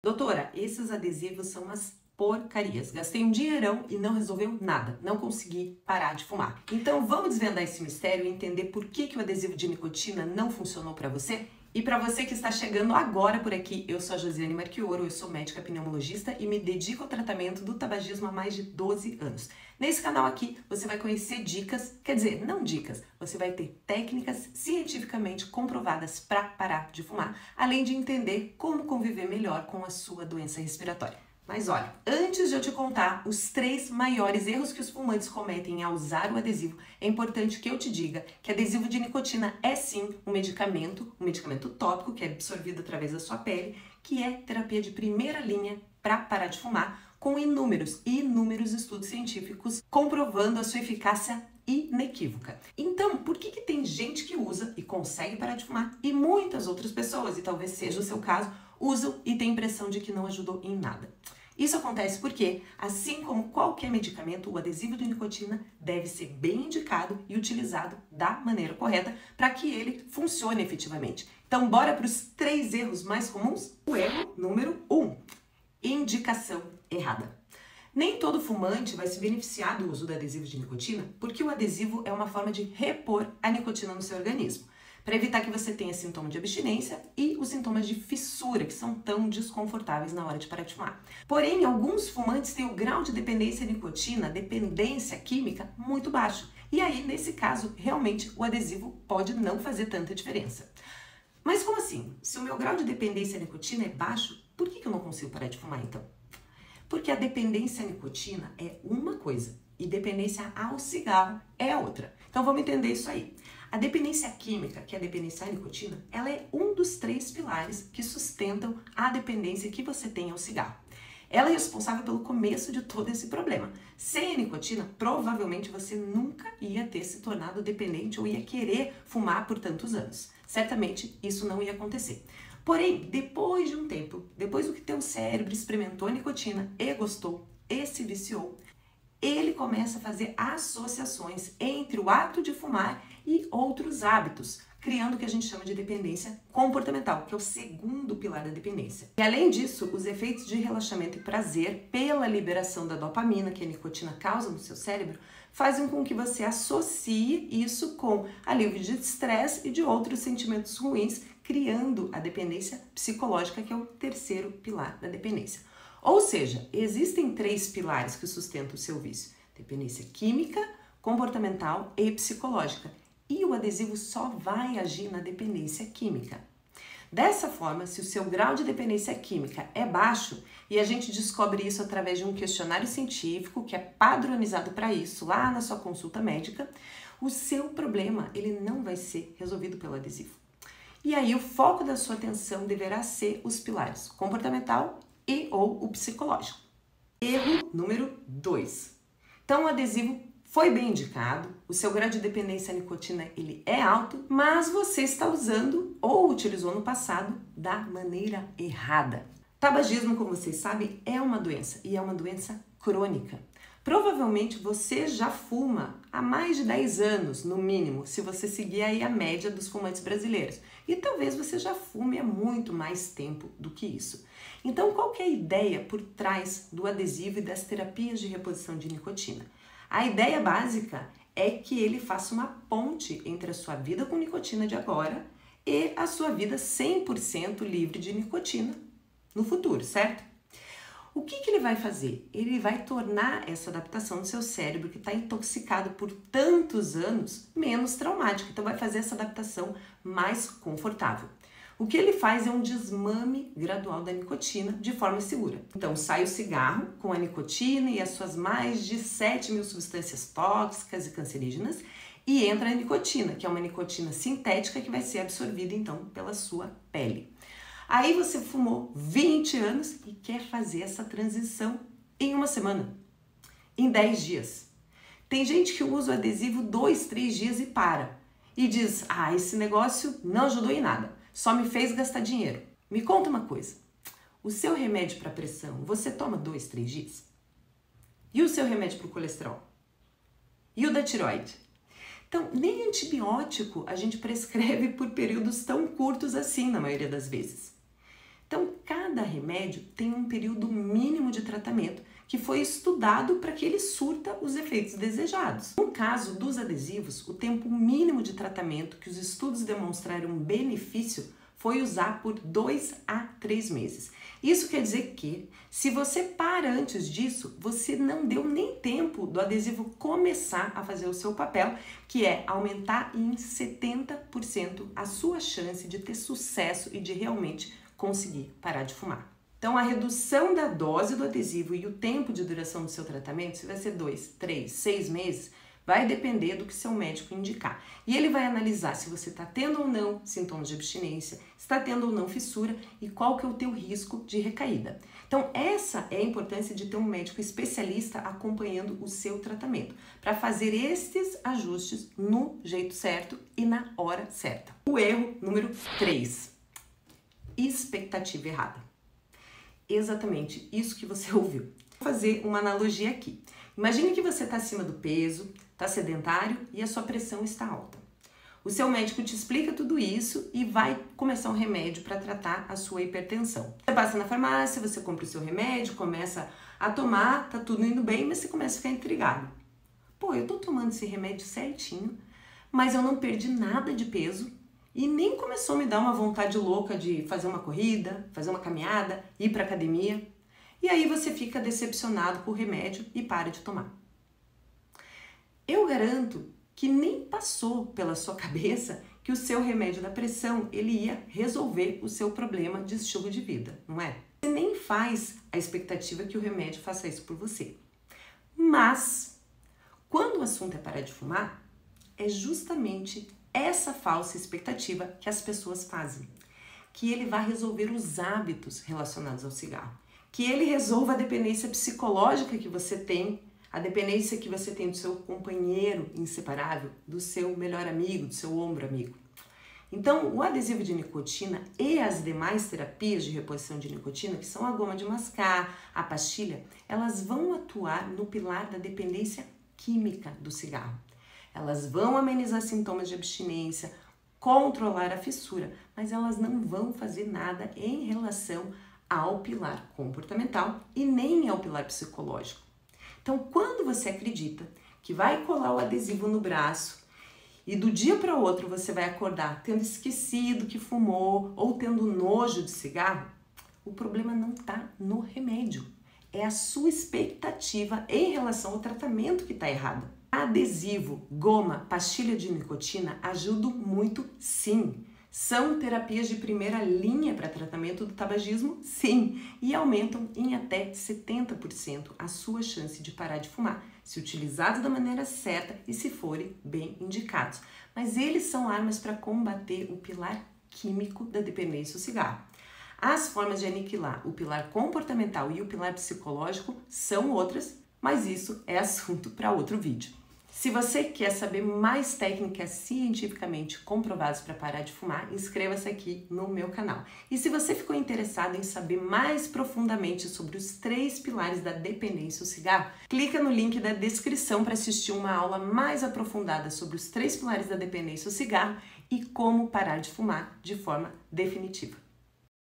Doutora, esses adesivos são umas porcarias. Gastei um dinheirão e não resolveu nada. Não consegui parar de fumar. Então vamos desvendar esse mistério e entender por que o adesivo de nicotina não funcionou para você? E para você que está chegando agora por aqui, eu sou a Josiane Marchioro, eu sou médica pneumologista e me dedico ao tratamento do tabagismo há mais de 12 anos. Nesse canal aqui, você vai conhecer dicas, quer dizer, não dicas, você vai ter técnicas cientificamente comprovadas para parar de fumar, além de entender como conviver melhor com a sua doença respiratória. Mas olha, antes de eu te contar os 3 maiores erros que os fumantes cometem ao usar o adesivo, é importante que eu te diga que adesivo de nicotina é sim um medicamento tópico que é absorvido através da sua pele, que é terapia de primeira linha para parar de fumar, com inúmeros estudos científicos comprovando a sua eficácia inequívoca. Então, por que tem gente que usa e consegue parar de fumar e muitas outras pessoas, e talvez seja o seu caso, usam e têm a impressão de que não ajudou em nada? Isso acontece porque, assim como qualquer medicamento, o adesivo de nicotina deve ser bem indicado e utilizado da maneira correta para que ele funcione efetivamente. Então, bora para os 3 erros mais comuns? O erro número 1, indicação errada. Nem todo fumante vai se beneficiar do uso do adesivo de nicotina, porque o adesivo é uma forma de repor a nicotina no seu organismo, para evitar que você tenha sintoma de abstinência e os sintomas de fissura, que são tão desconfortáveis na hora de parar de fumar. Porém, alguns fumantes têm o grau de dependência à nicotina, dependência química, muito baixo. E aí, nesse caso, realmente o adesivo pode não fazer tanta diferença. Mas como assim? Se o meu grau de dependência à nicotina é baixo, por que eu não consigo parar de fumar então? Porque a dependência à nicotina é uma coisa e dependência ao cigarro é a outra. Então vamos entender isso aí. A dependência química, que é a dependência à nicotina, ela é um dos 3 pilares que sustentam a dependência que você tem ao cigarro. Ela é responsável pelo começo de todo esse problema. Sem a nicotina, provavelmente você nunca ia ter se tornado dependente ou ia querer fumar por tantos anos. Certamente isso não ia acontecer. Porém, depois de um tempo, depois do que teu cérebro experimentou a nicotina e gostou e se viciou, ele começa a fazer associações entre o ato de fumar e outros hábitos, criando o que a gente chama de dependência comportamental, que é o segundo pilar da dependência. E além disso, os efeitos de relaxamento e prazer pela liberação da dopamina que a nicotina causa no seu cérebro fazem com que você associe isso com alívio de estresse e de outros sentimentos ruins, criando a dependência psicológica, que é o terceiro pilar da dependência. Ou seja, existem 3 pilares que sustentam o seu vício: dependência química, comportamental e psicológica. E o adesivo só vai agir na dependência química. Dessa forma, se o seu grau de dependência química é baixo, e a gente descobre isso através de um questionário científico que é padronizado para isso lá na sua consulta médica, o seu problema ele não vai ser resolvido pelo adesivo. E aí o foco da sua atenção deverá ser os pilares comportamental e ou o psicológico. Erro número 2. Então o adesivo foi bem indicado, o seu grau de dependência à nicotina ele é alto, mas você está usando ou utilizou no passado da maneira errada. Tabagismo, como vocês sabem, é uma doença e é uma doença crônica. Provavelmente você já fuma há mais de 10 anos, no mínimo, se você seguir aí a média dos fumantes brasileiros. E talvez você já fume há muito mais tempo do que isso. Então, qual que é a ideia por trás do adesivo e das terapias de reposição de nicotina? A ideia básica é que ele faça uma ponte entre a sua vida com nicotina de agora e a sua vida 100% livre de nicotina no futuro, certo? O que ele vai fazer? Ele vai tornar essa adaptação do seu cérebro, que está intoxicado por tantos anos, menos traumática. Então vai fazer essa adaptação mais confortável. O que ele faz é um desmame gradual da nicotina de forma segura. Então sai o cigarro com a nicotina e as suas mais de 7.000 substâncias tóxicas e cancerígenas e entra a nicotina, que é uma nicotina sintética que vai ser absorvida então pela sua pele. Aí você fumou 20 anos e quer fazer essa transição em uma semana, em 10 dias. Tem gente que usa o adesivo 2, 3 dias e para. E diz, esse negócio não ajudou em nada, só me fez gastar dinheiro. Me conta uma coisa, o seu remédio para pressão, você toma 2, 3 dias? E o seu remédio para o colesterol? E o da tireoide? Então, nem antibiótico a gente prescreve por períodos tão curtos assim, na maioria das vezes. Então, cada remédio tem um período mínimo de tratamento que foi estudado para que ele surta os efeitos desejados. No caso dos adesivos, o tempo mínimo de tratamento que os estudos demonstraram benefício foi usar por 2 a 3 meses. Isso quer dizer que, se você para antes disso, você não deu nem tempo do adesivo começar a fazer o seu papel, que é aumentar em 70% a sua chance de ter sucesso e de realmente conseguir parar de fumar. Então, a redução da dose do adesivo e o tempo de duração do seu tratamento, se vai ser 2, 3, 6 meses, vai depender do que seu médico indicar. E ele vai analisar se você está tendo ou não sintomas de abstinência, se está tendo ou não fissura e qual que é o teu risco de recaída. Então, essa é a importância de ter um médico especialista acompanhando o seu tratamento, para fazer estes ajustes no jeito certo e na hora certa. O erro número 3, expectativa errada. Exatamente isso que você ouviu. Vou fazer uma analogia aqui. Imagine que você está acima do peso, está sedentário e a sua pressão está alta. O seu médico te explica tudo isso e vai começar um remédio para tratar a sua hipertensão. Você passa na farmácia, você compra o seu remédio, começa a tomar, tá tudo indo bem, mas você começa a ficar intrigado. Pô, eu tô tomando esse remédio certinho, mas eu não perdi nada de peso e nem começou a me dar uma vontade louca de fazer uma corrida, fazer uma caminhada, ir para academia. E aí você fica decepcionado com o remédio e para de tomar. Eu garanto que nem passou pela sua cabeça que o seu remédio da pressão ele ia resolver o seu problema de estilo de vida, não é? Você nem faz a expectativa que o remédio faça isso por você. Mas, quando o assunto é parar de fumar, é justamente essa falsa expectativa que as pessoas fazem. Que ele vai resolver os hábitos relacionados ao cigarro. Que ele resolva a dependência psicológica que você tem, a dependência que você tem do seu companheiro inseparável, do seu melhor amigo, do seu ombro amigo. Então, o adesivo de nicotina e as demais terapias de reposição de nicotina, que são a goma de mascar, a pastilha, elas vão atuar no pilar da dependência química do cigarro. Elas vão amenizar sintomas de abstinência, controlar a fissura, mas elas não vão fazer nada em relação ao pilar comportamental e nem ao pilar psicológico. Então, quando você acredita que vai colar o adesivo no braço e do dia para o outro você vai acordar tendo esquecido que fumou ou tendo nojo de cigarro, o problema não está no remédio. É a sua expectativa em relação ao tratamento que está errada. Adesivo, goma, pastilha de nicotina ajudam muito, sim. São terapias de primeira linha para tratamento do tabagismo, sim, e aumentam em até 70% a sua chance de parar de fumar, se utilizados da maneira certa e se forem bem indicados. Mas eles são armas para combater o pilar químico da dependência ao cigarro. As formas de aniquilar o pilar comportamental e o pilar psicológico são outras, mas isso é assunto para outro vídeo. Se você quer saber mais técnicas cientificamente comprovadas para parar de fumar, inscreva-se aqui no meu canal. E se você ficou interessado em saber mais profundamente sobre os 3 pilares da dependência ao cigarro, clica no link da descrição para assistir uma aula mais aprofundada sobre os 3 pilares da dependência ao cigarro e como parar de fumar de forma definitiva.